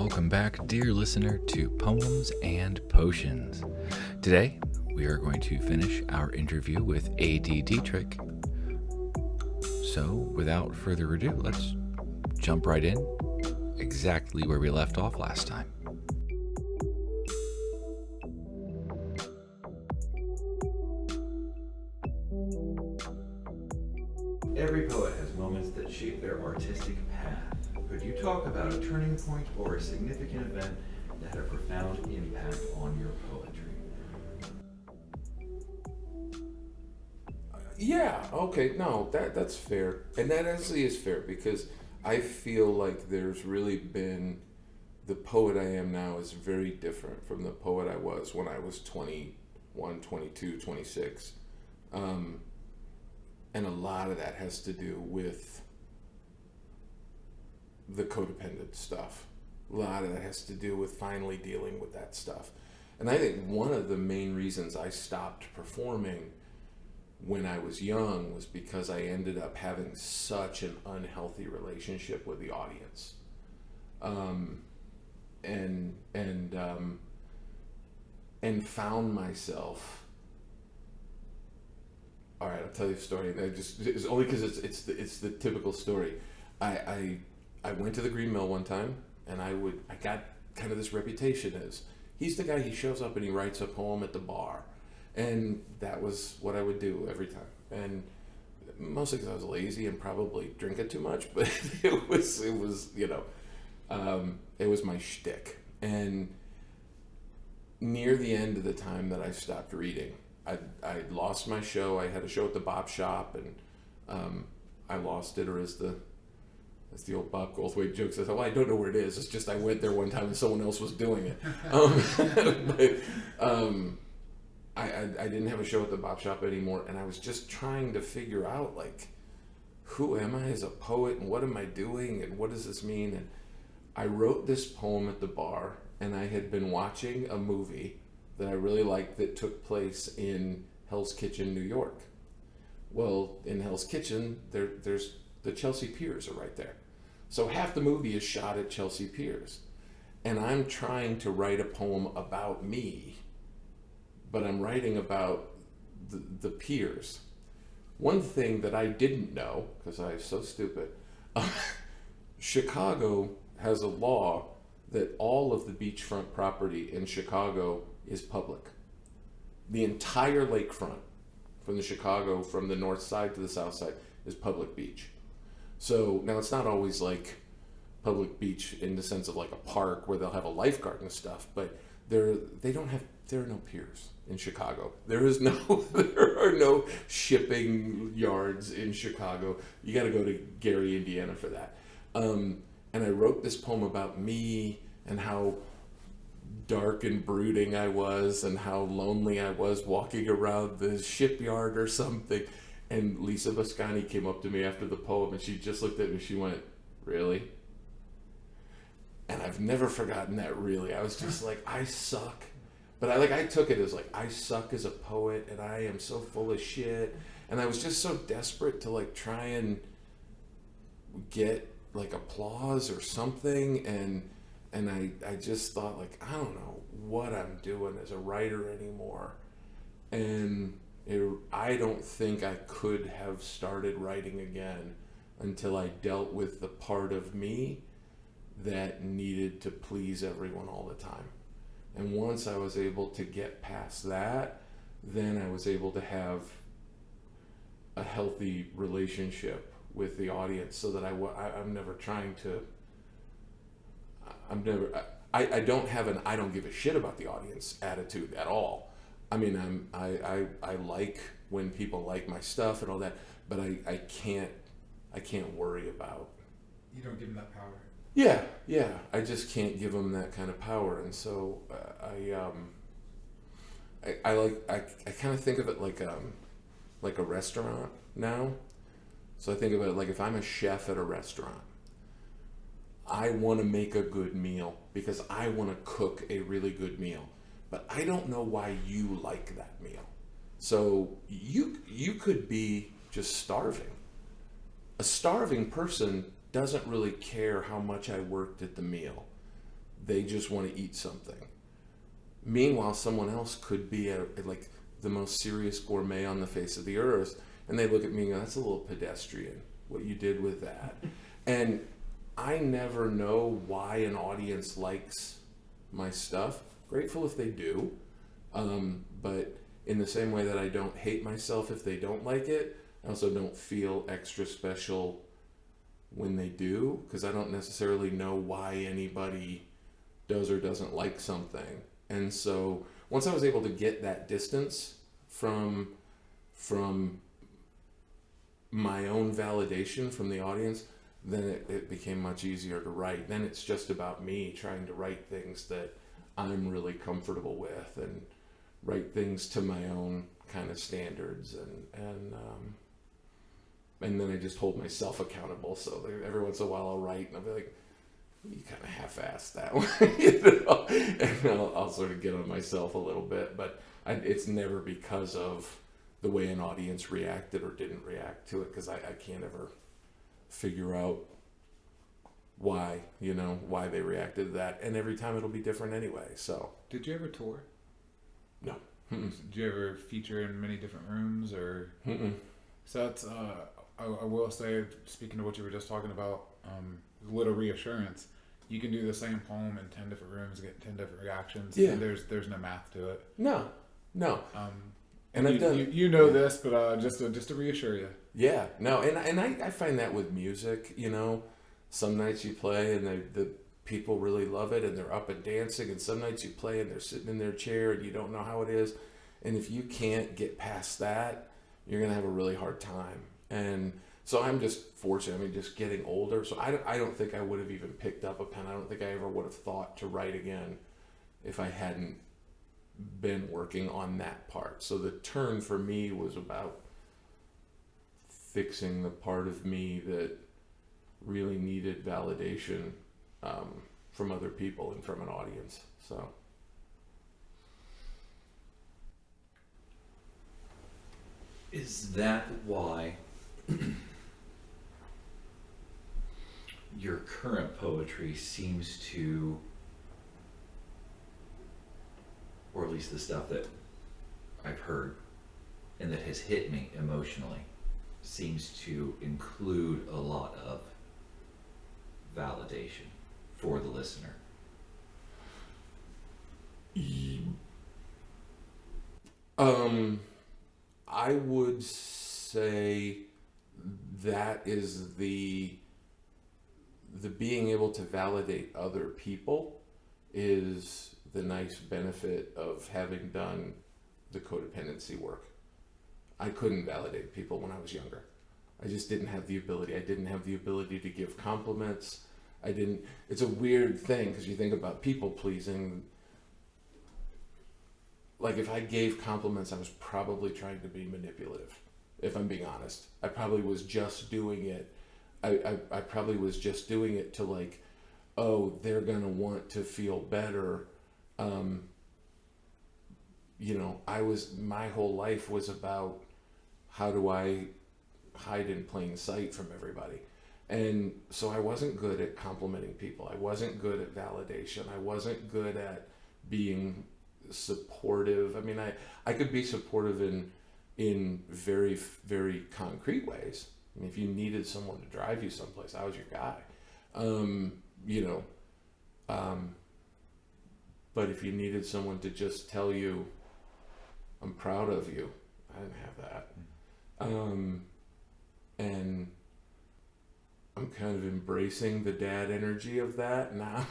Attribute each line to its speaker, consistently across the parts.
Speaker 1: welcome back, dear listener, to Poems and Potions. Today, we are going to finish our interview with A.D. Dietrich. So, without further ado, let's jump right in, exactly where we left off last time.
Speaker 2: Every poet has moments that shape their artistic path. Could you talk about a turning point or a significant event that had a profound impact on your poetry?
Speaker 3: Yeah, okay, no, that's fair. And that actually is fair because I feel like there's really been, the poet I am now is very different from the poet I was when I was 21, 22, 26. And a lot of that has to do with the codependent stuff. A lot of that has to do with finally dealing with that stuff. And I think one of the main reasons I stopped performing when I was young was because I ended up having such an unhealthy relationship with the audience. And found myself. All right, I'll tell you a story. It's only because it's the typical story. I went to the Green Mill one time, and I got kind of this reputation as he's the guy. He shows up and he writes a poem at the bar, and that was what I would do every time. And mostly because I was lazy and probably drinking too much, but it was it was my shtick. And near the end of the time that I stopped reading, I lost my show. I had a show at the Bop Shop, and I lost it, or as the old Bob Goldthwait joke says, "Oh, I don't know where it is. It's just I went there one time and someone else was doing it." I didn't have a show at the Bop Shop anymore, and I was just trying to figure out, like, who am I as a poet, and what am I doing, and what does this mean? And I wrote this poem at the bar, and I had been watching a movie that I really liked that took place in Hell's Kitchen, New York. Well, in Hell's Kitchen, there's the Chelsea Piers are right there. So half the movie is shot at Chelsea Piers. And I'm trying to write a poem about me, but I'm writing about the piers. One thing that I didn't know, because I was so stupid, Chicago has a law that all of the beachfront property in Chicago is public. The entire lakefront from the north side to the south side is public beach. So now it's not always like public beach in the sense of like a park where they'll have a lifeguard and stuff, but there are no piers in Chicago. There are no shipping yards in Chicago. You got to go to Gary, Indiana for that. And I wrote this poem about me and how dark and brooding I was and how lonely I was walking around the shipyard or something. And Lisa Boscani came up to me after the poem and she just looked at me. She went, "Really?" And I've never forgotten that. Really, I was just like, I suck. But I took it as like, I suck as a poet and I am so full of shit. And I was just so desperate to like try and get like applause or something. And I just thought like, I don't know what I'm doing as a writer anymore. And I don't think I could have started writing again until I dealt with the part of me that needed to please everyone all the time. And once I was able to get past that, then I was able to have a healthy relationship with the audience, so that I'm never trying to. I don't have an I don't give a shit about the audience attitude at all. I mean, I like when people like my stuff and all that, but I can't worry about.
Speaker 4: You don't give them that power.
Speaker 3: Yeah. I just can't give them that kind of power, and so I kind of think of it like a restaurant now. So I think about it like if I'm a chef at a restaurant, I want to make a good meal because I want to cook a really good meal. But I don't know why you like that meal. So you could be just starving. A starving person doesn't really care how much I worked at the meal. they just want to eat something. Meanwhile, someone else could be like the most serious gourmet on the face of the earth, and they look at me and go, that's a little pedestrian, what you did with that. And I never know why an audience likes my stuff. Grateful if they do. But in the same way that I don't hate myself if they don't like it, I also don't feel extra special when they do, because I don't necessarily know why anybody does or doesn't like something. And so once I was able to get that distance from my own validation from the audience, then it became much easier to write. Then it's just about me trying to write things that I'm really comfortable with and write things to my own kind of standards, and then I just hold myself accountable. So every once in a while I'll write and I'll be like, you kind of half-assed that one, and I'll sort of get on myself a little bit, but it's never because of the way an audience reacted or didn't react to it, because I can't ever figure out why they reacted to that, and every time it'll be different anyway. So
Speaker 4: Did you ever tour?
Speaker 3: no.
Speaker 4: Did you ever feature in many different rooms, or? So that's I will say, speaking of what you were just talking about, a little reassurance. You can do the same poem in 10 different rooms, get 10 different reactions.
Speaker 3: Yeah.
Speaker 4: And there's no math to it.
Speaker 3: No.
Speaker 4: And
Speaker 3: I've done
Speaker 4: you know this, but just to reassure you.
Speaker 3: Yeah, no, and I find that with music, some nights you play and the people really love it and they're up and dancing, and some nights you play and they're sitting in their chair and you don't know how it is, and if you can't get past that, you're gonna have a really hard time. And so I'm just fortunate. I mean, just getting older, so I don't think I would have even picked up a pen. I don't think I ever would have thought to write again if I hadn't been working on that part. So the turn for me was about fixing the part of me that really needed validation from other people and from an audience. So
Speaker 2: Is that why your current poetry seems to, or at least the stuff that I've heard and that has hit me emotionally, seems to include a lot of validation for the listener?
Speaker 3: I would say that is the being able to validate other people is the nice benefit of having done the codependency work. I couldn't validate people when I was younger. I just didn't have the ability. I didn't have the ability to give compliments. It's a weird thing because you think about people pleasing. Like if I gave compliments, I was probably trying to be manipulative, if I'm being honest. I probably was just doing it. I probably was just doing it to like, oh, they're going to want to feel better. My whole life was about how do I hide in plain sight from everybody. And so I wasn't good at complimenting people. I wasn't good at validation. I wasn't good at being supportive. I mean, I could be supportive in very, very concrete ways. I mean, if you needed someone to drive you someplace, I was your guy. But if you needed someone to just tell you, I'm proud of you, I didn't have that. And I'm kind of embracing the dad energy of that now,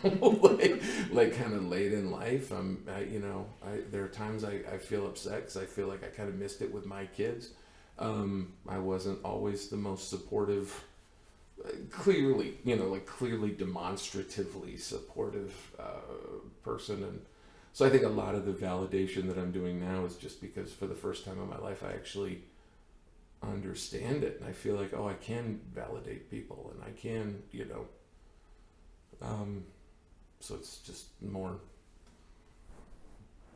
Speaker 3: like kind of late in life. There are times I feel upset because I feel like I kind of missed it with my kids. I wasn't always the most supportive, clearly demonstratively supportive person. And so I think a lot of the validation that I'm doing now is just because for the first time in my life, I actually understand it. And I feel like, I can validate people and I can, so it's just more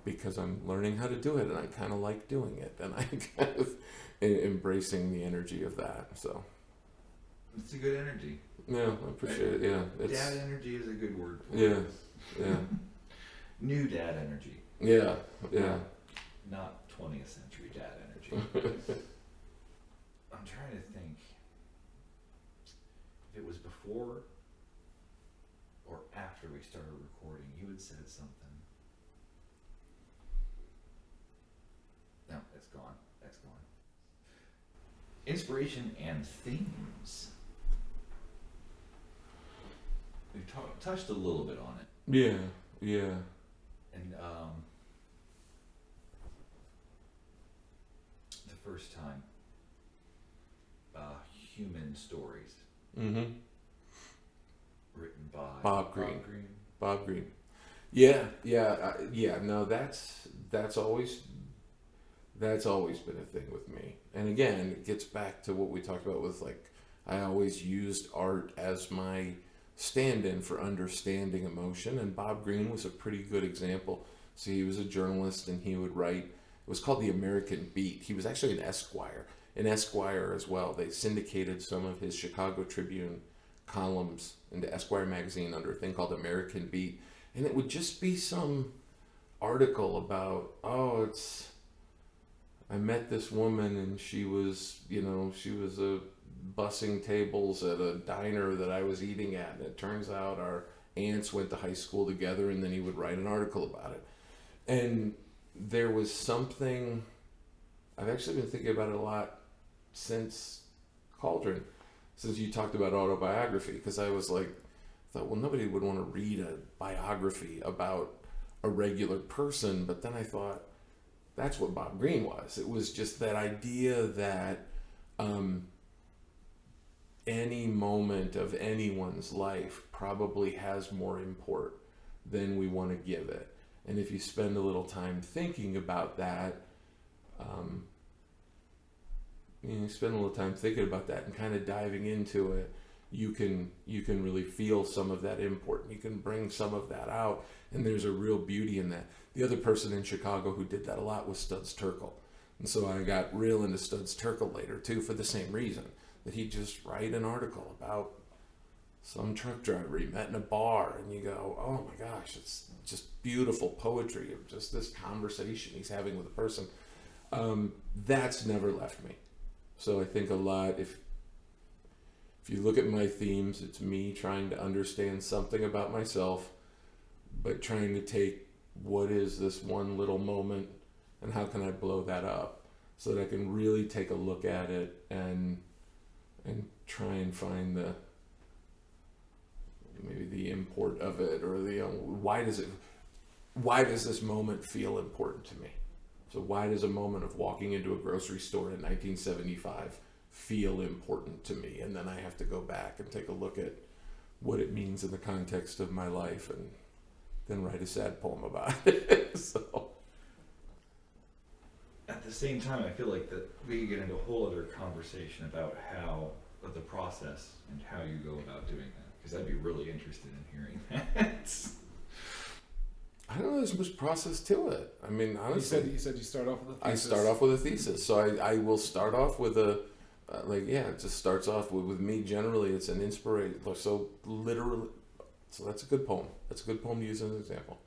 Speaker 3: because I'm learning how to do it and I kind of like doing it and I kind of embracing the energy of that. So
Speaker 2: It's a good energy.
Speaker 3: yeah, I appreciate it. Yeah,
Speaker 2: Dad energy is a good word for
Speaker 3: yeah.
Speaker 2: it.
Speaker 3: Yeah.
Speaker 2: New dad energy.
Speaker 3: Yeah. Yeah.
Speaker 2: Not 20th century dad energy. I'm trying to think if it was before or after we started recording. You had said something. No, it's gone. That's gone. Inspiration and themes. We touched a little bit on it.
Speaker 3: Yeah. Yeah.
Speaker 2: And the first time, human stories
Speaker 3: Mm-hmm.
Speaker 2: written by
Speaker 3: Bob Greene. Bob Greene. Yeah. No, that's always been a thing with me. And again, it gets back to what we talked about with, like, I always used art as my stand-in for understanding emotion, and Bob Greene was a pretty good example. So he was a journalist, and he would write, it was called The American Beat. He was actually an Esquire as well. They syndicated some of his Chicago Tribune columns into Esquire magazine under a thing called American Beat, and it would just be some article about, I met this woman, and she was bussing tables at a diner that I was eating at, and it turns out our aunts went to high school together, and then he would write an article about it. And there was something, I've actually been thinking about it a lot since Cauldron, since you talked about autobiography, because I was like, thought, well, nobody would want to read a biography about a regular person, but then I thought, that's what Bob Greene was. It was just that idea that any moment of anyone's life probably has more import than we want to give it. And if you spend a little time thinking about that, and kind of diving into it, you can really feel some of that import, and you can bring some of that out, and there's a real beauty in that. The other person in Chicago who did that a lot was Studs Terkel, and so I got real into Studs Terkel later too, for the same reason, that he'd just write an article about some truck driver he met in a bar, and you go, oh my gosh, it's just beautiful poetry of just this conversation he's having with a person. That's never left me. So I think a lot, if you look at my themes, it's me trying to understand something about myself, but trying to take what is this one little moment and how can I blow that up so that I can really take a look at it and try and find maybe the import of it, or the why does this moment feel important to me? So why does a moment of walking into a grocery store in 1975 feel important to me? And then I have to go back and take a look at what it means in the context of my life, and then write a sad poem about it. So
Speaker 2: at the same time, I feel like that we could get into a whole other conversation about how the process and how you go about doing that, because I'd be really interested in hearing that.
Speaker 3: I don't know, there's much process to it. I mean, honestly,
Speaker 4: You said you start off with a thesis.
Speaker 3: I start off with a thesis, so I will start off with a it just starts off with me. Generally, it's an inspiration. So literally, so that's a good poem. That's a good poem to use as an example.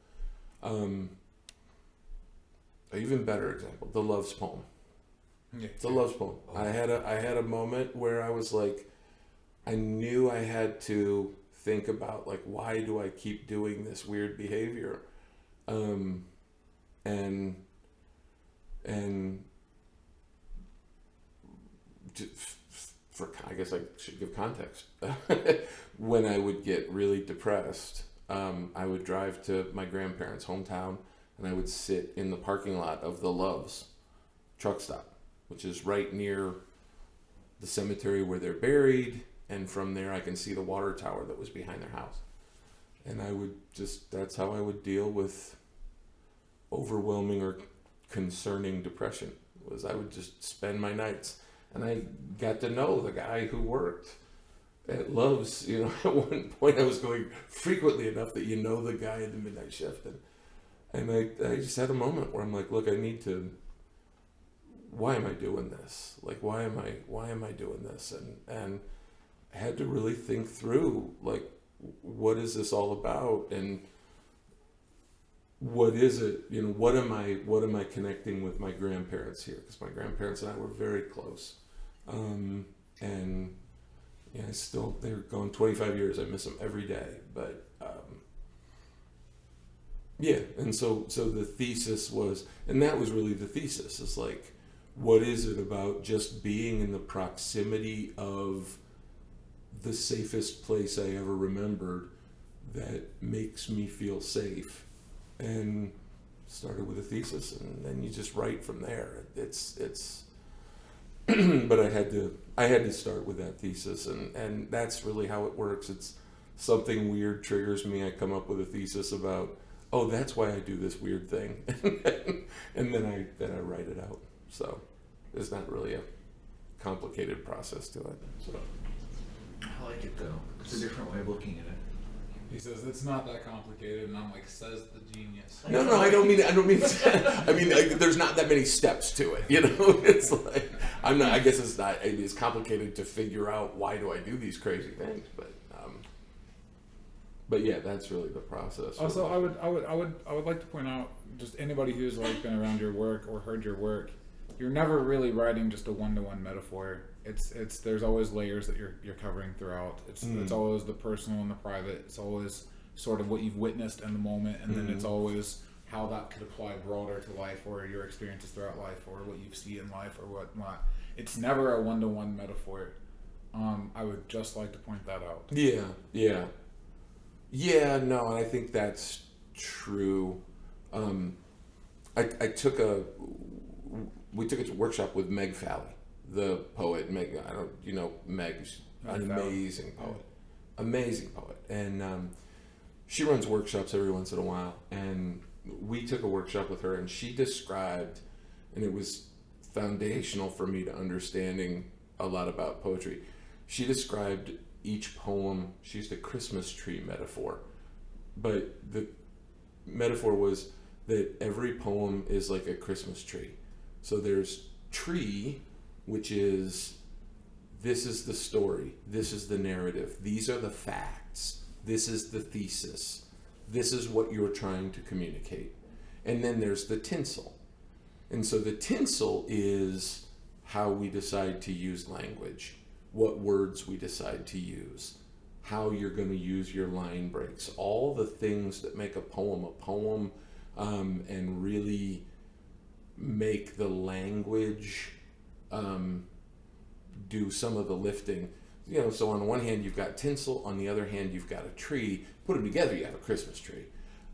Speaker 3: An even better example, the Loves poem.
Speaker 4: Yeah.
Speaker 3: It's a Loves poem. I had a moment where I was like, I knew I had to think about, like, why do I keep doing this weird behavior? And I guess I should give context. When I would get really depressed, I would drive to my grandparents' hometown, and I would sit in the parking lot of the Loves truck stop, which is right near the cemetery where they're buried, and from there I can see the water tower that was behind their house. And that's how I would deal with overwhelming or concerning depression, was I would just spend my nights. And I got to know the guy who worked at Love's. At one point I was going frequently enough that the guy in the midnight shift. And I just had a moment where I'm like, look, why am I doing this? Like, why am I doing this? And I had to really think through, like, what is this all about? And what is it? You know, what am I connecting with my grandparents here? Because my grandparents and I were very close, and yeah, they're gone 25 years. I miss them every day, but yeah. And so the thesis was, and that was really the thesis. Is like, what is it about just being in the proximity of the safest place I ever remembered that makes me feel safe? And started with a thesis, and then you just write from there. It's but I had to start with that thesis, and that's really how it works. It's something weird triggers me. I come up with a thesis about, oh, that's why I do this weird thing, and then I write it out. So there's not really a complicated process to it. So
Speaker 2: I like it though. It's a different way of looking at it.
Speaker 4: He says it's not that complicated, and I'm like, says the genius.
Speaker 3: no, I don't mean. I mean, like, there's not that many steps to it. You know, it's like I guess it's not. It's complicated to figure out why do I do these crazy things, but yeah, that's really the process.
Speaker 4: Also, I would like to point out, just anybody who's like been around your work or heard your work, you're never really writing just a one-to-one metaphor. It's there's always layers that you're covering throughout. It's always the personal and the private. It's always sort of what you've witnessed in the moment, and then it's always how that could apply broader to life, or your experiences throughout life, or what you see in life, or whatnot. It's never a one-to-one metaphor. I would just like to point that out.
Speaker 3: Yeah. No, and I think that's true. We took a workshop with Meg Falley, the poet. Meg, Meg's an amazing poet, and she runs workshops every once in a while. And we took a workshop with her, and she described, and it was foundational for me to understanding a lot about poetry. She described each poem. She used a Christmas tree metaphor, but the metaphor was that every poem is like a Christmas tree. So there's tree, which is, this is the story, this is the narrative, these are the facts, this is the thesis, this is what you're trying to communicate. And then there's the tinsel. And so the tinsel is how we decide to use language, what words we decide to use, how you're going to use your line breaks, all the things that make a poem, and really make the language do some of the lifting. You know, so on the one hand you've got tinsel, on the other hand you've got a tree. Put them together, you have a Christmas tree.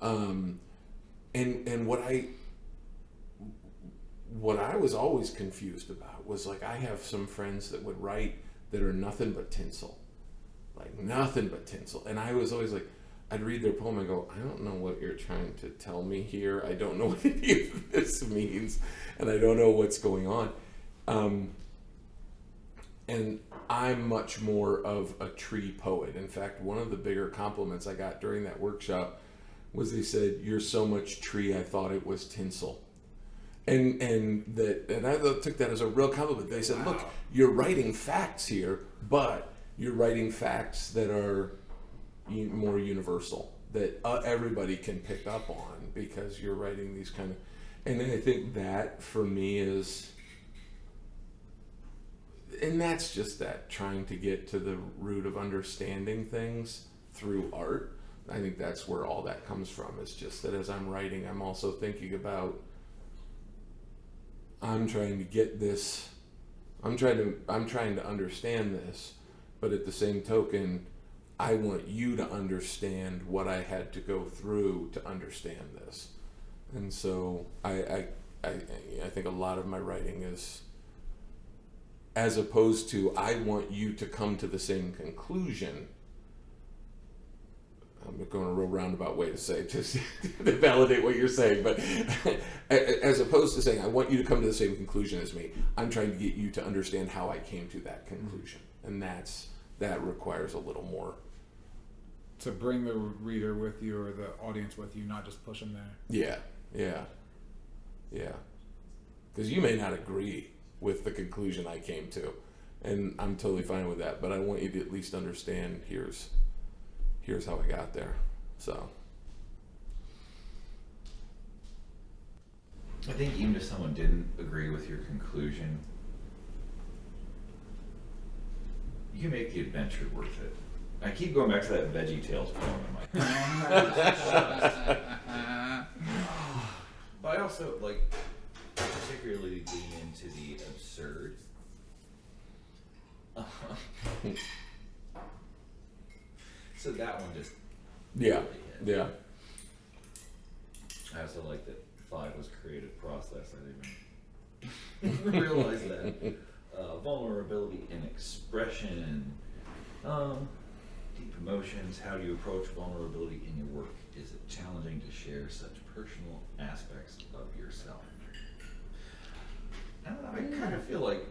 Speaker 3: And what I was always confused about was, like, I have some friends that would write that are nothing but tinsel, like nothing but tinsel, and I was always like, I'd read their poem and go, I don't know what you're trying to tell me here. I don't know what any of this means, and I don't know what's going on. And I'm much more of a tree poet. In fact, one of the bigger compliments I got during that workshop was they said, "You're so much tree, I thought it was tinsel." And I took that as a real compliment. They said, "Look, you're writing facts here, but you're writing facts that are more universal, that everybody can pick up on, because you're writing these kind of." And I think that for me is, and that's just that, trying to get to the root of understanding things through art. I think that's where all that comes from. It's just that as I'm writing, I'm also thinking about, I'm trying to get this, I'm trying to understand this, but at the same token, I want you to understand what I had to go through to understand this. And so I think a lot of my writing is, as opposed to, I want you to come to the same conclusion. I'm going a real roundabout way to say it, just to validate what you're saying, but as opposed to saying, I want you to come to the same conclusion as me, I'm trying to get you to understand how I came to that conclusion. And that requires a little more.
Speaker 4: To bring the reader with you, or the audience with you, not just push them there.
Speaker 3: Yeah. Because you may not agree with the conclusion I came to, and I'm totally fine with that, but I want you to at least understand, here's how I got there. So
Speaker 2: I think even if someone didn't agree with your conclusion, you can make the adventure worth it. I keep going back to that Veggie Tales poem in my But I also particularly lean into the absurd. So that one just
Speaker 3: Yeah,
Speaker 2: really hit.
Speaker 3: yeah.
Speaker 2: I also like that 5 was creative process. I didn't even realize that. Vulnerability in expression. Deep emotions. How do you approach vulnerability in your work? Is it challenging to share such personal aspects of yourself? I don't know. I kind of feel like.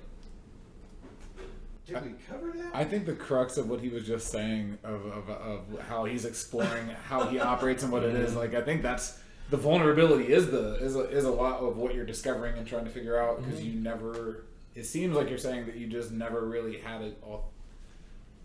Speaker 2: Did we cover that?
Speaker 4: I think the crux of what he was just saying of how he's exploring how he operates and what it is, like, I think that's the vulnerability is a lot of what you're discovering and trying to figure out, because you never, it seems like you're saying that you just never really had it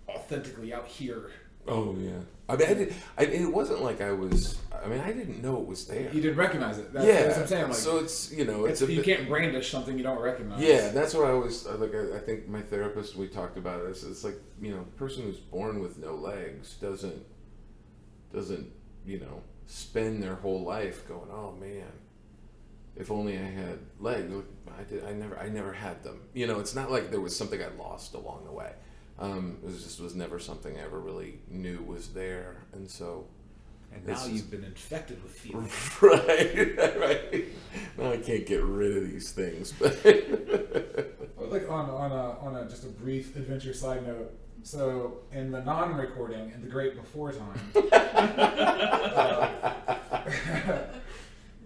Speaker 4: authentically out here.
Speaker 3: Oh yeah. I mean, it wasn't like I was. I mean, I didn't know it was there.
Speaker 4: You didn't recognize it. That's what I'm saying. Like,
Speaker 3: so it's
Speaker 4: you can't brandish something you don't recognize.
Speaker 3: Yeah, that's what I was like. I think my therapist, we talked about it. It's like, a person who's born with no legs doesn't spend their whole life going, oh man, if only I had legs. I never had them. It's not like there was something I lost along the way. It was never something I ever really knew was there, and so.
Speaker 4: And now you've been infected with feelings.
Speaker 3: Right. Now I can't get rid of these things, but.
Speaker 4: Like on a just a brief adventure side note. So in the non-recording, in the great before time,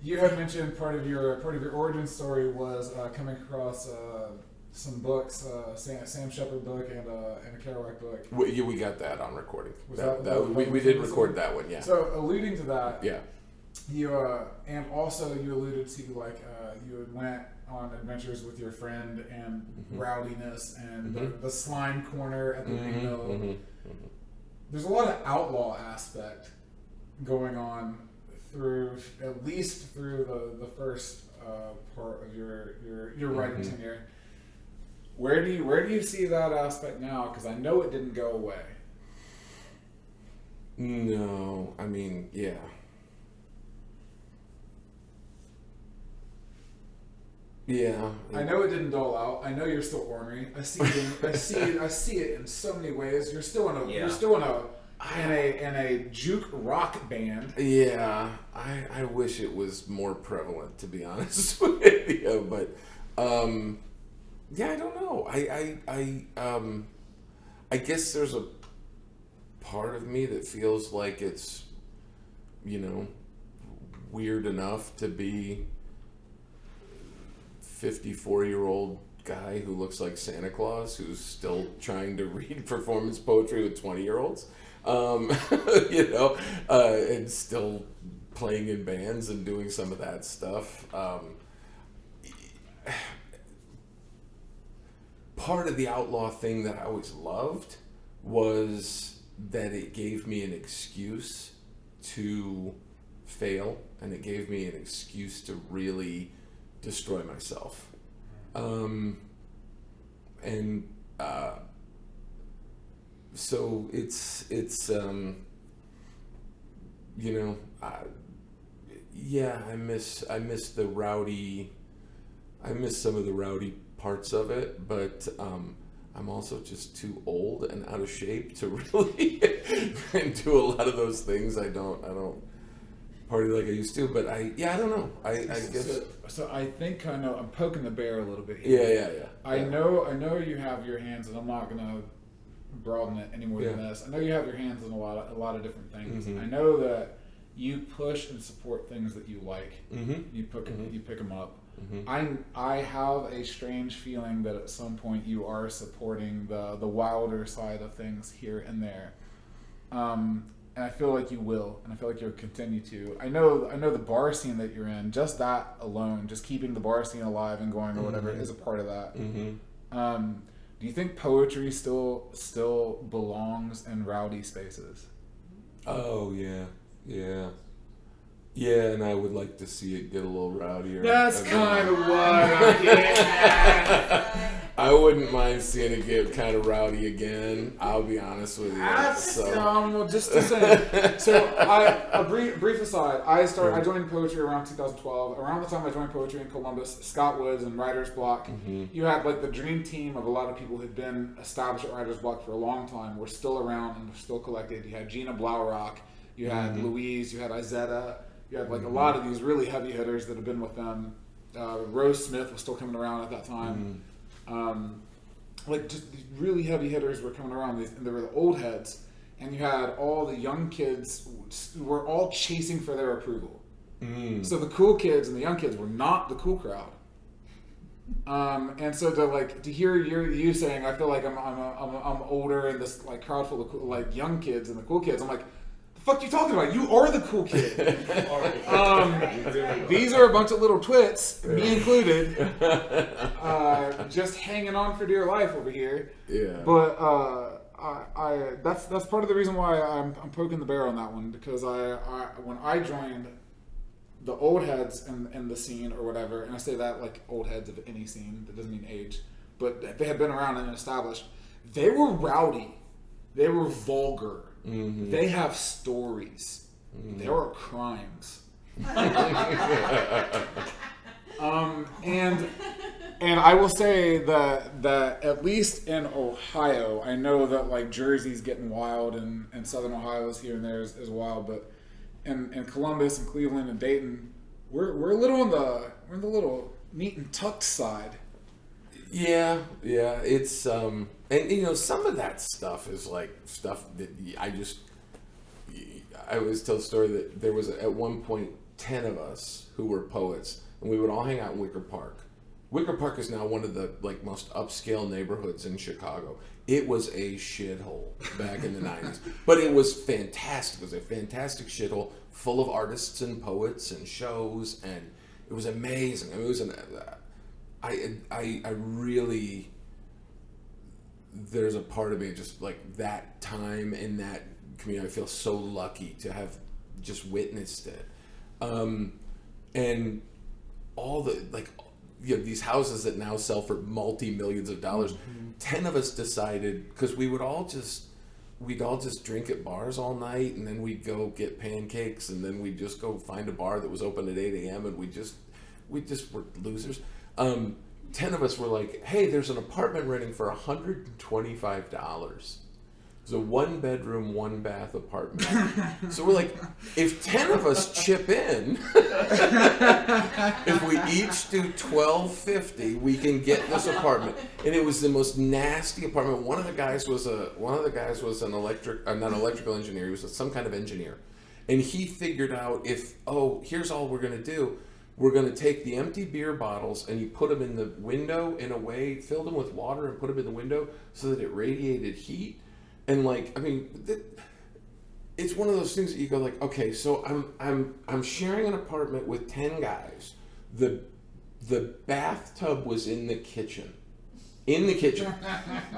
Speaker 4: you had mentioned part of your origin story was coming across some books, Sam Shepard book and a Kerouac book.
Speaker 3: We got that on recording.
Speaker 4: We
Speaker 3: did record that one, yeah.
Speaker 4: So alluding to that,
Speaker 3: yeah.
Speaker 4: You and also you alluded to you had went on adventures with your friend and rowdiness and the slime corner at the windmill. There's a lot of outlaw aspect going on at least through the first part of your writing tenure. Where do you see that aspect now? Because I know it didn't go away.
Speaker 3: No, I mean, yeah. Yeah.
Speaker 4: I know it didn't dull out. I know you're still ornery. I see it in so many ways. You're still in a juke rock band.
Speaker 3: Yeah, I wish it was more prevalent, to be honest with you, but yeah, I don't know. I guess there's a part of me that feels like it's, weird enough to be 54-year-old guy who looks like Santa Claus who's still trying to read performance poetry with 20-year-olds, and still playing in bands and doing some of that stuff. Part of the outlaw thing that I always loved was that it gave me an excuse to fail, and it gave me an excuse to really destroy myself. So it's I miss the rowdy. I miss some of the rowdy parts of it, but I'm also just too old and out of shape to really do a lot of those things. I don't party like I used to, but I don't know. I guess.
Speaker 4: So I think I know. I'm poking the bear a little bit here.
Speaker 3: Yeah.
Speaker 4: I know you have your hands, and I'm not gonna broaden it any more than this. I know you have your hands in a lot of different things. I know that you push and support things that you like. You pick them up. I have a strange feeling that at some point you are supporting the wilder side of things here and there, and I feel like you will, and I feel like you'll continue to. I know the bar scene that you're in. Just that alone, just keeping the bar scene alive and going or whatever, is a part of that. Do you think poetry still belongs in rowdy spaces?
Speaker 3: Oh yeah. Yeah, and I would like to see it get a little rowdier.
Speaker 4: That's kind of what I'm getting at.
Speaker 3: I wouldn't mind seeing it get kind of rowdy again. I'll be honest with you.
Speaker 4: That's well, just to say. So, a brief aside. I joined poetry around 2012. Around the time I joined poetry in Columbus, Scott Woods and Writer's Block. Mm-hmm. You had like the dream team of a lot of people who'd been established at Writer's Block for a long time. Were still around and were still collected. You had Gina Blaurock. You had Louise. You had Izetta. You had like a lot of these really heavy hitters that have been with them. Rose Smith was still coming around at that time. Like just these really heavy hitters were coming around, and they were the old heads, and you had all the young kids who were all chasing for their approval. So the cool kids and the young kids were not the cool crowd. And so to hear you saying, I feel like I'm older and this like crowd full of cool, like young kids and the cool kids, I'm like, fuck you talking about? You are the cool kid. These are a bunch of little twits, me included, just hanging on for dear life over here. Yeah. But that's part of the reason why I'm poking the bear on that one, because when I joined the old heads in the scene or whatever, and I say that like old heads of any scene, that doesn't mean age, but they had been around and established. They were rowdy. They were vulgar. Mm-hmm. They have stories. Mm-hmm. There are crimes. And I will say that at least in Ohio, I know that like Jersey's getting wild and Southern Ohio is here and there is wild, but in Columbus and Cleveland and Dayton, we're a little we're in the little neat and tucked side.
Speaker 3: Yeah, it's and you know, some of that stuff is like stuff that I always tell the story that there was at one point 10 of us who were poets, and we would all hang out in Wicker Park. Wicker Park is now one of the like most upscale neighborhoods in Chicago. It was a shithole back in the 90s, but it was fantastic. It was a fantastic shithole full of artists and poets and shows, and it was amazing. I mean, it was I really, there's a part of me just like that time in that community, I feel so lucky to have just witnessed it. And all the, like, you know, these houses that now sell for multi-millions of dollars, 10 of us decided, because we'd all just drink at bars all night, and then we'd go get pancakes, and then we'd just go find a bar that was open at 8 a.m. and we just were losers. 10 of us were like, hey, there's an apartment renting for $125. It's a 1-bedroom, 1-bath apartment. So we're like, if 10 of us chip in, if we each do $12.50, we can get this apartment. And it was the most nasty apartment. One of the guys was not an electrical engineer. He was some kind of engineer. And he figured out here's all we're going to do. We're going to take the empty beer bottles and you put them in the window in a way, fill them with water and put them in the window so that it radiated heat. And like, I mean, it's one of those things that you go like, okay, so I'm sharing an apartment with 10 guys. The bathtub was in the kitchen.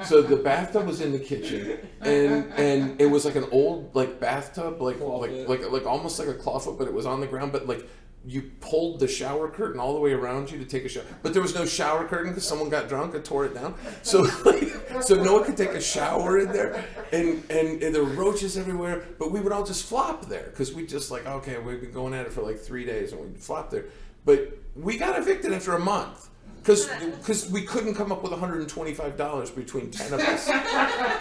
Speaker 3: So the bathtub was in the kitchen, and it was like an old like bathtub, like almost like a clawfoot, but it was on the ground, but like you pulled the shower curtain all the way around you to take a shower, but there was no shower curtain because someone got drunk and tore it down. So no one could take a shower in there, and there were roaches everywhere. But we would all just flop there because we just like, okay, we've been going at it for like 3 days, and we'd flop there. But we got evicted after a month. Because we couldn't come up with $125 between 10 of us,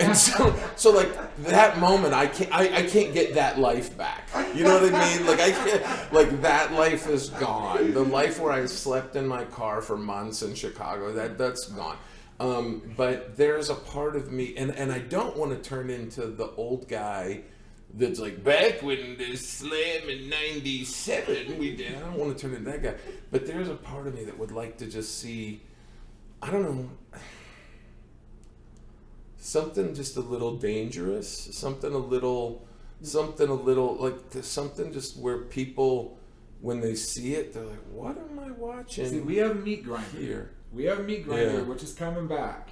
Speaker 3: and so like that moment, I can't get that life back. You know what I mean? Like I can't, like that life is gone. The life where I slept in my car for months in Chicago, that's gone. But there's a part of me, and I don't want to turn into the old guy that's like, back when the slam in 97 we did. I don't want to turn into that guy, but there's a part of me that would like to just see, I don't know, something just a little dangerous, something a little like something just where people, when they see it, they're like, what am I watching?
Speaker 4: See, we have Meat Grinder here. We have Meat Grinder, which is coming back.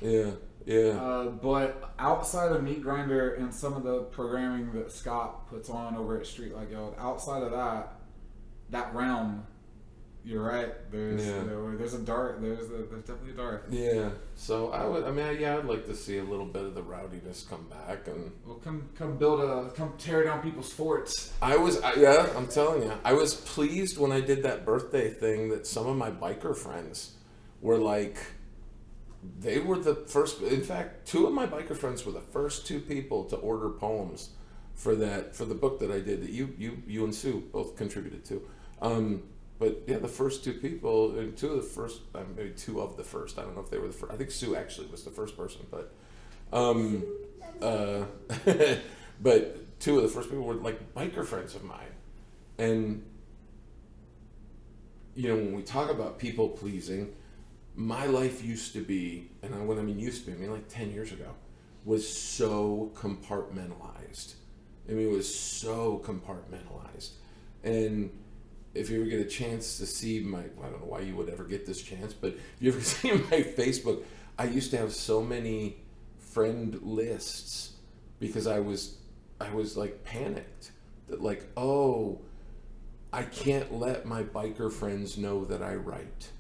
Speaker 3: Yeah.
Speaker 4: But outside of Meat Grinder and some of the programming that Scott puts on over at Streetlight Guild, outside of that, that realm, you're right. There's a dark. There's definitely a dark.
Speaker 3: Yeah. So I'd like to see a little bit of the rowdiness come back, and
Speaker 4: Well, come tear down people's forts.
Speaker 3: I'm telling you, I was pleased when I did that birthday thing that some of my biker friends were like, they were the first. In fact, two of my biker friends were the first two people to order poems for the book that I did that you and Sue both contributed to. But yeah, the first two people, maybe two of the first. I don't know if they were the first. I think Sue actually was the first person, but but two of the first people were like biker friends of mine. And when we talk about people pleasing, my life used to be, and when I mean used to be, I mean like 10 years ago, was so compartmentalized. It was so compartmentalized. And if you ever get a chance to see I don't know why you would ever get this chance, but if you ever see my Facebook, I used to have so many friend lists because I was like panicked that like, oh, I can't let my biker friends know that I write.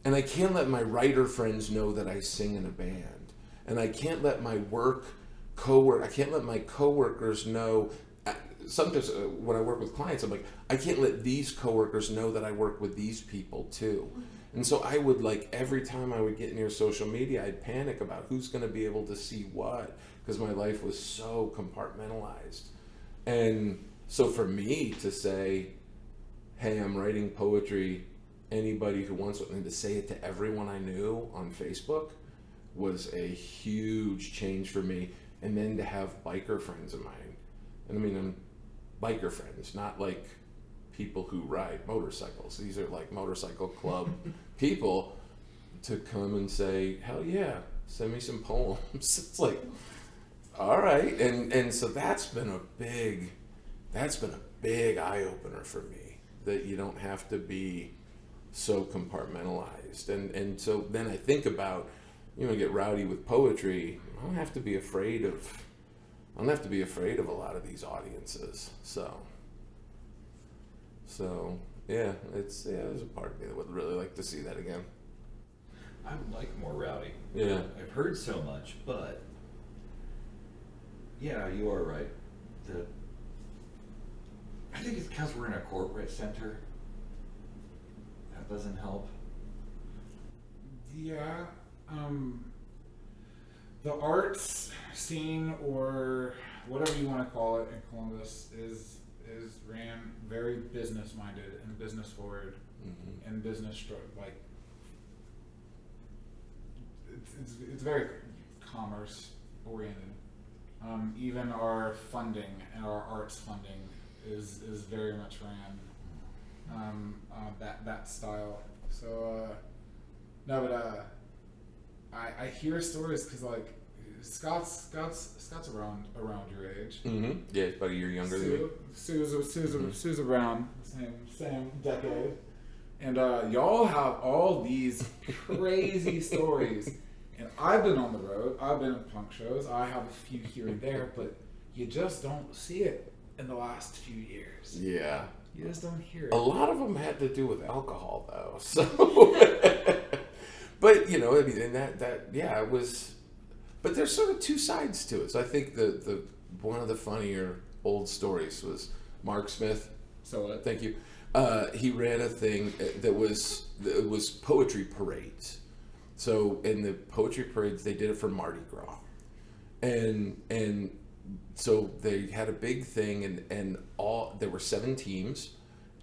Speaker 3: And I can't let my writer friends know that I sing in a band. And I can't let my I can't let my coworkers know. Sometimes when I work with clients, I'm like, I can't let these coworkers know that I work with these people too. And so I would like, every time I would get near social media, I'd panic about who's going to be able to see what, because my life was so compartmentalized. And so for me to say, hey, I'm writing poetry, anybody who wants it, and to say it to everyone I knew on Facebook was a huge change for me. And then to have biker friends of mine, and I mean, I'm biker friends, not like people who ride motorcycles. These are like motorcycle club people, to come and say, hell yeah, send me some poems. It's like, all right. And so that's been a big eye opener for me, that you don't have to be so compartmentalized. And so then I think about, get rowdy with poetry. I don't have to be afraid of a lot of these audiences. So yeah, there's a part of me that would really like to see that again.
Speaker 2: I would like more rowdy.
Speaker 3: Yeah.
Speaker 2: I've heard so much, but yeah, you are right. I think it's because we're in a corporate center. That doesn't help.
Speaker 4: Yeah. The arts scene, or whatever you want to call it, in Columbus is ran very business minded and business forward,
Speaker 3: Mm-hmm.
Speaker 4: and like it's very commerce oriented. Even our funding and our arts funding is very much ran that style. So no, but I hear stories because like Scott's around your age.
Speaker 3: Mm-hmm. Yeah, about a year younger than me.
Speaker 4: Sue's around same decade, and y'all have all these crazy stories. And I've been on the road. I've been in punk shows. I have a few here and there, but you just don't see it in the last few years.
Speaker 3: Yeah.
Speaker 4: You just don't hear it.
Speaker 3: A lot of them had to do with alcohol, though. So, but and it was. But there's sort of two sides to it. So I think the one of the funnier old stories was Mark Smith.
Speaker 4: So what?
Speaker 3: Thank you. He ran a thing that was poetry parades. So in the poetry parades, they did it for Mardi Gras, and so they had a big thing, and there were 7 teams,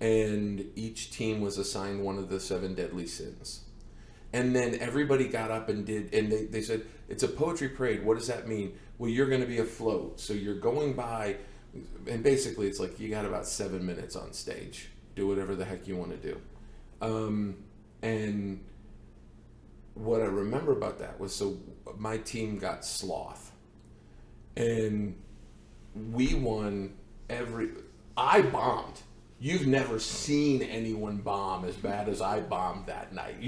Speaker 3: and each team was assigned one of the 7 deadly sins. And then everybody got up and they said, it's a poetry parade. What does that mean? Well, you're going to be afloat. So you're going by, and basically it's like you got about 7 minutes on stage. Do whatever the heck you want to do. And what I remember about that was, so my team got Sloth. And we won I bombed. You've never seen anyone bomb as bad as I bombed that night.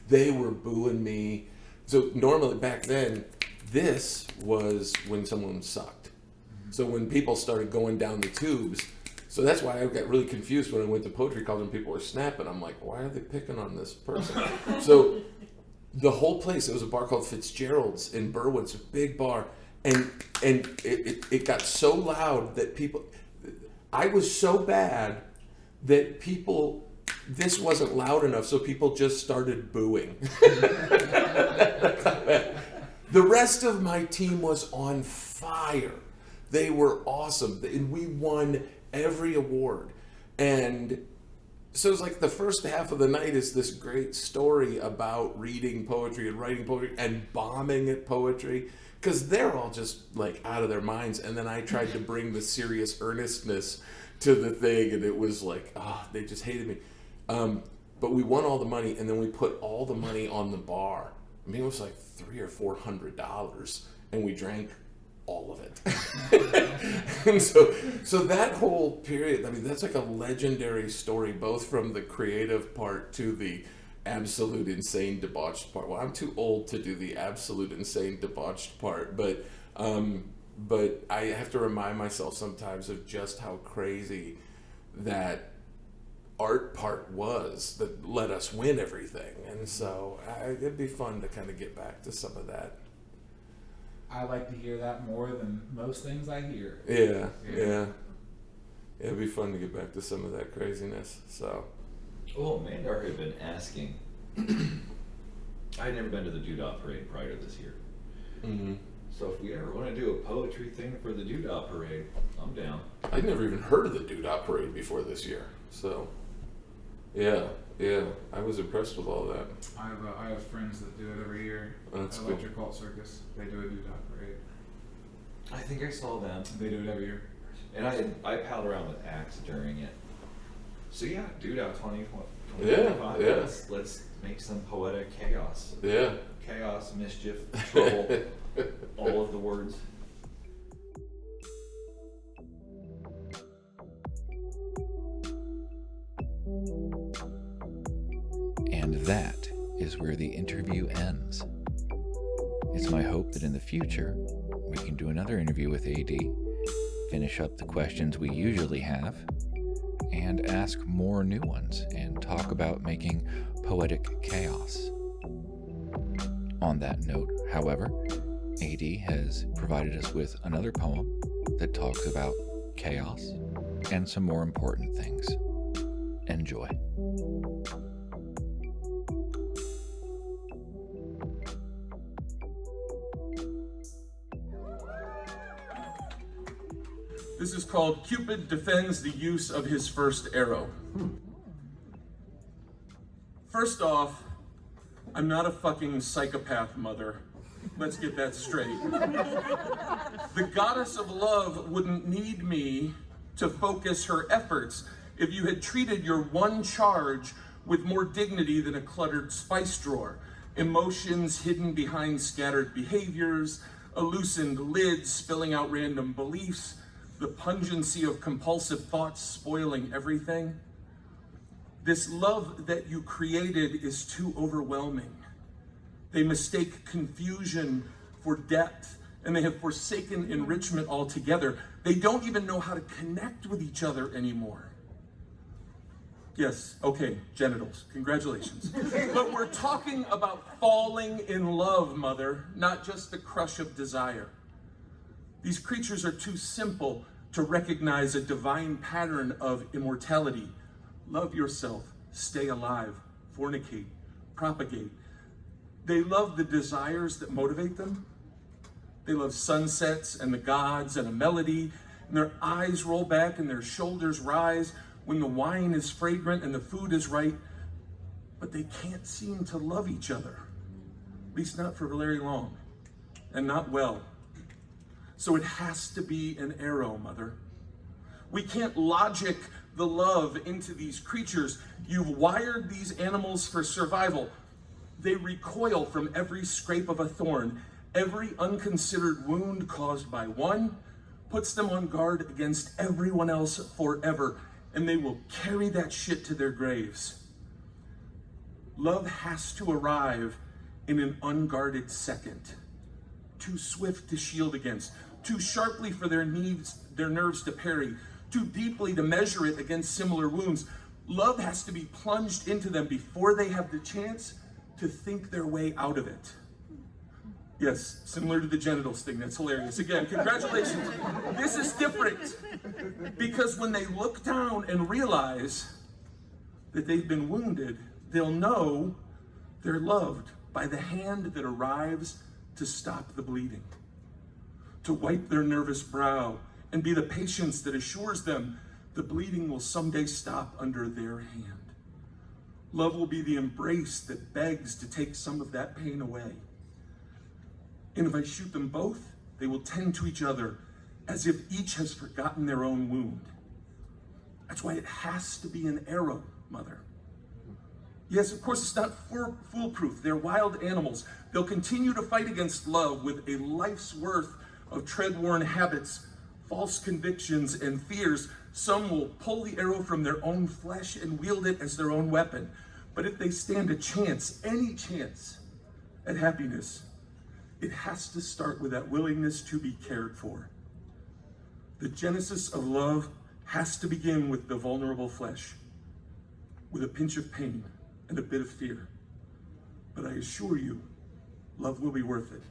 Speaker 3: They were booing me. So normally back then, this was when someone sucked. So when people started going down the tubes, So that's why I got really confused when I went to poetry college and people were snapping. I'm like, why are they picking on this person? So the whole place, it was a bar called Fitzgerald's in Berwyn, it's a big bar, and it got so loud that people, I was so bad that people, this wasn't loud enough, so people just started booing. The rest of my team was on fire. They were awesome, and we won every award. And so it's like the first half of the night is this great story about reading poetry and writing poetry and bombing at poetry, because they're all just like out of their minds. And then I tried to bring the serious earnestness to the thing, and it was like, they just hated me. But we won all the money, and then we put all the money on the bar. I mean, it was like $300 or $400, and we drank all of it. And so that whole period, I mean, that's like a legendary story, both from the creative part to the absolute insane debauched part. Well, I'm too old to do the absolute insane debauched part, but I have to remind myself sometimes of just how crazy that art part was that let us win everything. And so it'd be fun to kind of get back to some of that.
Speaker 4: I like to hear that more than most things I hear.
Speaker 3: Yeah. It'd be fun to get back to some of that craziness. So.
Speaker 2: Well, Mandar had been asking. I had never been to the Doodah Parade prior to this year.
Speaker 3: Mm-hmm.
Speaker 2: So if we ever want to do a poetry thing for the Doodah Parade, I'm down.
Speaker 3: I'd never even heard of the Doodah Parade before this year. So, yeah, I was impressed with all that.
Speaker 4: I have friends that do it every year.
Speaker 3: That's cool.
Speaker 4: Electric Cult Circus. They do a Doodah Parade.
Speaker 2: I think I saw them.
Speaker 4: They do it every year.
Speaker 2: And I palled around with Axe during it. So yeah, Doodah 2025.
Speaker 3: Yeah.
Speaker 2: Let's make some poetic chaos.
Speaker 3: Yeah.
Speaker 2: Chaos, mischief, trouble, all of the words.
Speaker 1: And that is where the interview ends. It's my hope that in the future, we can do another interview with AD, finish up the questions we usually have, and ask more new ones and talk about making poetic chaos. On that note, however, AD has provided us with another poem that talks about chaos and some more important things. Enjoy.
Speaker 5: This is called Cupid Defends the Use of His First Arrow. First off, I'm not a fucking psychopath, mother. Let's get that straight. The goddess of love wouldn't need me to focus her efforts if you had treated your one charge with more dignity than a cluttered spice drawer. Emotions hidden behind scattered behaviors, a loosened lid spilling out random beliefs, the pungency of compulsive thoughts spoiling everything. This love that you created is too overwhelming. They mistake confusion for depth, and they have forsaken enrichment altogether. They don't even know how to connect with each other anymore. Yes, okay, genitals, congratulations. But we're talking about falling in love, mother, not just the crush of desire. These creatures are too simple to recognize a divine pattern of immortality. Love yourself, stay alive, fornicate, propagate. They love the desires that motivate them. They love sunsets and the gods and a melody, and their eyes roll back and their shoulders rise when the wine is fragrant and the food is right, but they can't seem to love each other, at least not for very long, and not well. So it has to be an arrow, mother. We can't logic the love into these creatures. You've wired these animals for survival. They recoil from every scrape of a thorn. Every unconsidered wound caused by one puts them on guard against everyone else forever, and they will carry that shit to their graves. Love has to arrive in an unguarded second, too swift to shield against, too sharply for their nerves to parry, too deeply to measure it against similar wounds. Love has to be plunged into them before they have the chance to think their way out of it. Yes, similar to the genitals thing. That's hilarious. Again, congratulations. This is different because when they look down and realize that they've been wounded, they'll know they're loved by the hand that arrives to stop the bleeding, to wipe their nervous brow, and be the patience that assures them the bleeding will someday stop under their hand. Love will be the embrace that begs to take some of that pain away. And if I shoot them both, they will tend to each other as if each has forgotten their own wound. That's why it has to be an arrow, Mother. Yes, of course, it's not foolproof. They're wild animals. They'll continue to fight against love with a life's worth of tread-worn habits, false convictions, and fears. Some will pull the arrow from their own flesh and wield it as their own weapon. But if they stand a chance, any chance, at happiness, it has to start with that willingness to be cared for. The genesis of love has to begin with the vulnerable flesh, with a pinch of pain and a bit of fear. But I assure you, love will be worth it.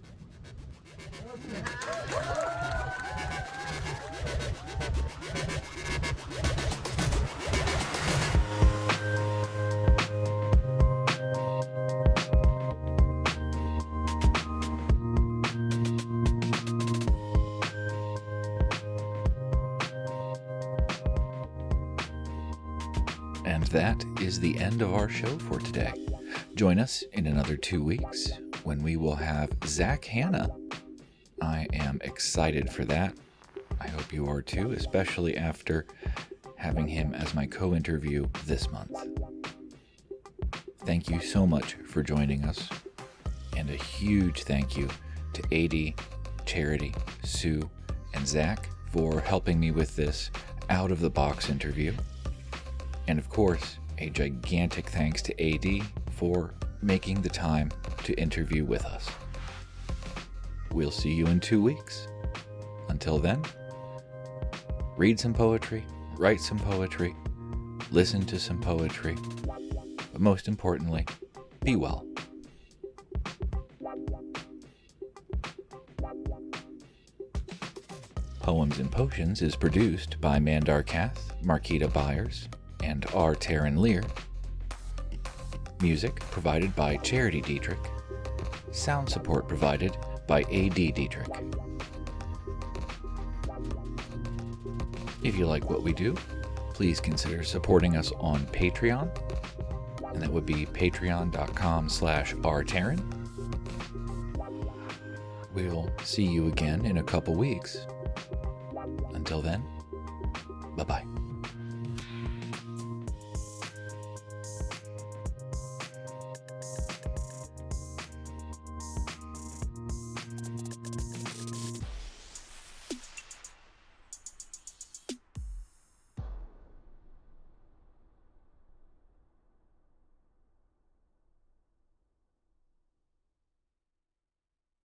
Speaker 1: And that is the end of our show for today. Join us in another 2 weeks when we will have Zach Hanna. I am excited for that. I hope you are too, especially after having him as my co-interview this month. Thank you so much for joining us, and a huge thank you to AD, Charity, Sue, and Zach for helping me with this out-of-the-box interview. And of course, a gigantic thanks to AD for making the time to interview with us. We'll see you in 2 weeks. Until then, read some poetry, write some poetry, listen to some poetry, but most importantly, be well. Poems and Potions is produced by Mandar Kath, Marquita Byers, and R. Taryn Lear. Music provided by Charity Dietrich. Sound support provided by A.D. Dietrich. If you like what we do, please consider supporting us on Patreon, and that would be patreon.com/rtaryn. We'll see you again in a couple weeks. Until then, bye-bye.